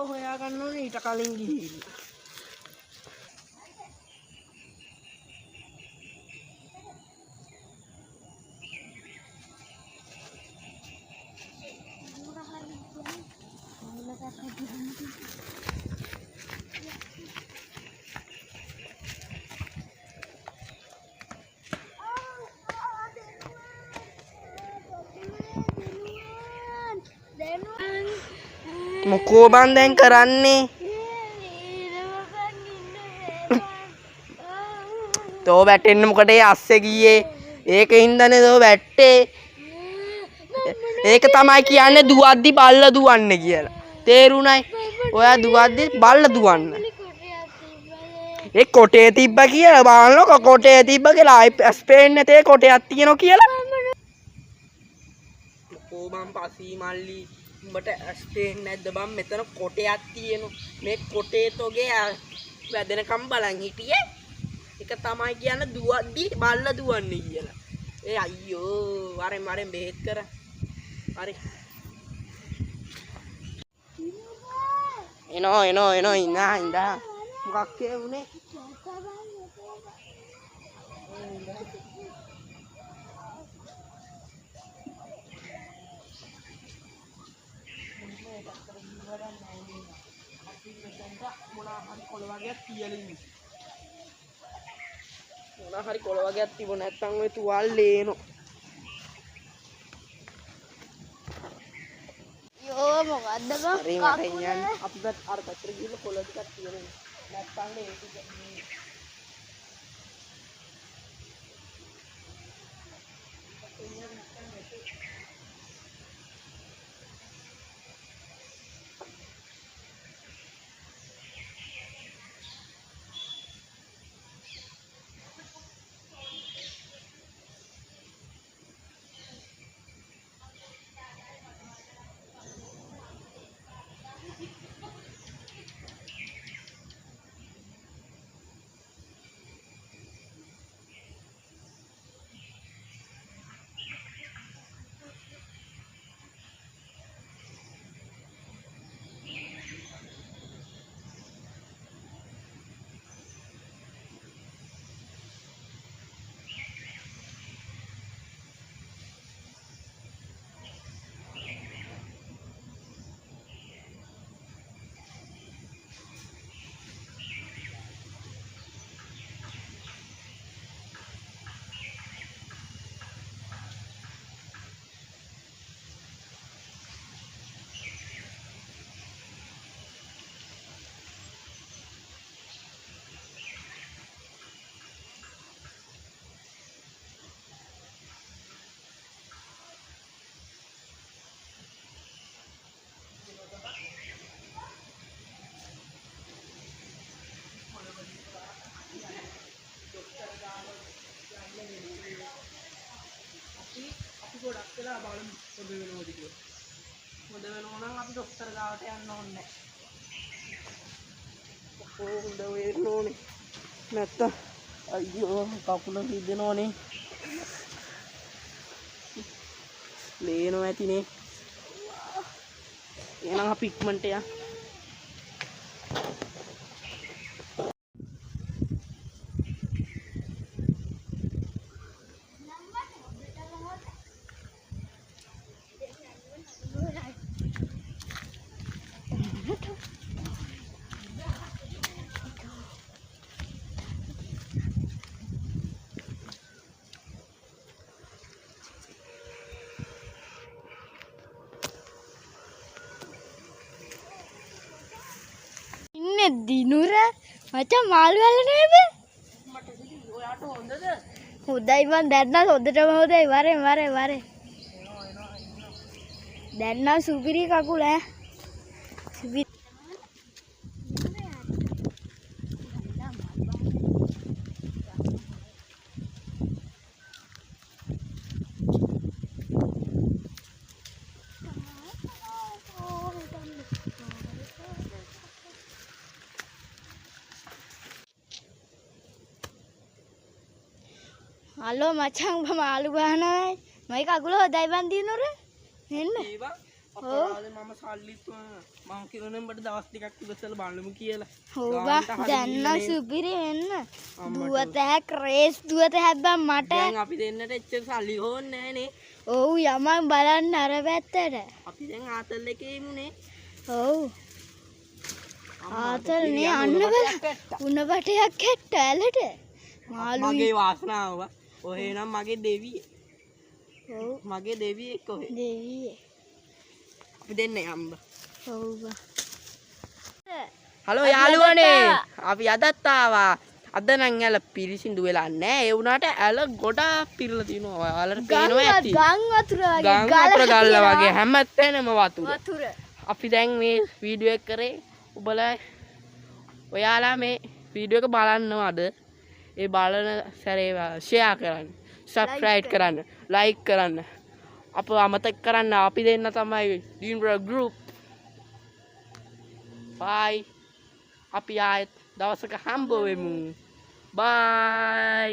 හොයාගන්න ඕනේ ඊට කලින් ගිහිල්ලා. මොකෝ බන් දැන් කරන්නේ? තෝ වැටෙන්න මොකටද අස්සේ ගියේ? ඒකින්දනේ තෝ වැට්ටේ. ඒක තමයි කියන්නේ දුවද්දි බල්ල දුවන්නේ කියලා. තේරුණයි? ඔයා දුවද්දි බල්ල දුවන්න. ඒ කොටේ තිබ්බ කියලා බලන්නකො කොටේ තිබ්බ කියලා ආයි ස්පේන් නැතේ කොටයක් තියෙනවා කියලා. මොකෝ බන් පසී මල්ලි උඹට ස්පේන් නැද්ද බන් මෙතන කොටයක් තියෙනවා. මේ කොටේ තෝගේ වැදෙනකම් බලන් හිටියේ. ඒක තමයි කියන්නේ දුවද්දි බල්ල දුවන්නේ කියලා. ඒ අයියෝ වරෙන් බෙහෙත් කර. හරි. එනෝ ඉඳා. මොකක් ඒ උනේ? මොනා හරි කොළ වගේක් තිබුණ නැත්තම් ඔය තුවාල ලේනෝ. යෝ මොකද්ද බං? හරි මට යන්න. අපි අර පැත්තට ගිහලා කොළ ටිකක් තියනවා. නැත්තම් ඒ ටික ගොඩක් වෙලා බලමු පොඩ වෙනවද කියලා. හොඳ වෙනවා නම් අපි ડોක්ටර් ගාවට යන්න ඕනේ. හොඳ වෙන්න ඕනේ. නැත්තම් අයියෝ කකුල රිදෙනවනේ. ලේනෝ ඇතිනේ. එහෙනම් අපි ඉක්මනට යන්න. ඉන්නේ දිනුර මචං මාළු වල නේද? ඔයාට හොඳද? හොඳයි මං දැන් නම් හොඳටම හොඳයි වරේ. දැන් නම් සුපිරි කකුල ඈ. සුපිරි. හලෝ මචං මම මාළු ගහනවා. මයි කකුල හොදයි බන් දිනුර. එන්න. ඒවා අපරාධේ මම සල්ලිත් මම කිව්වනේ උඹට දවස් ටිකක් ඉවසලා බලමු කියලා. ඔව් බා දැන් නම් සුපිරි එන්න. දුවත ක්‍රේස් දුවත හැබ්බන් මට. දැන් අපි දෙන්නට එච්චර සල්ලි හොන්නේ නැහනේ. ඔව් යමන් බලන්න අර පැත්තට. අපි දැන් ආතල් එකේ ඉමුනේ. ඔව්. ආතල් නේ අන්න බල. උණ බටයක් හැට්ට ඇලට. මාළු මගේ වාසනාව. ඔහේ නම් මගේ දෙවිය. ඔව් මගේ දෙවියෙක් ඔහේ. දෙවියේ. අපි දෙන්න යම්බ. ඔව් බා. හලෝ යාළුවනේ. අපි අදත් ආවා. අද නම් ඇල පිරිසිදු වෙලා නැහැ. ඒ වුණාට ඇල ගොඩාක් පිරලා තිනවා. ඔයාලට පේනවා ඇති. ගම් වතුර වගේ ගම් වතුර ගල්ල වගේ හැමතැනම වතුර. වතුර. අපි දැන් මේ වීඩියෝ එක කරේ ඔයාලා මේ වීඩියෝ එක බලන්නවද? ඒ බලන සැරේ ෂෙයා කරන්න, සබ්ස්ක්‍රයිබ් කරන්න, ලයික් කරන්න. අප අමතක කරන්න අපි දෙන්න තමයි දිනුර ගෲප්. බයි. අපි ආයෙත් දවසක හම්බ වෙමු. බයි.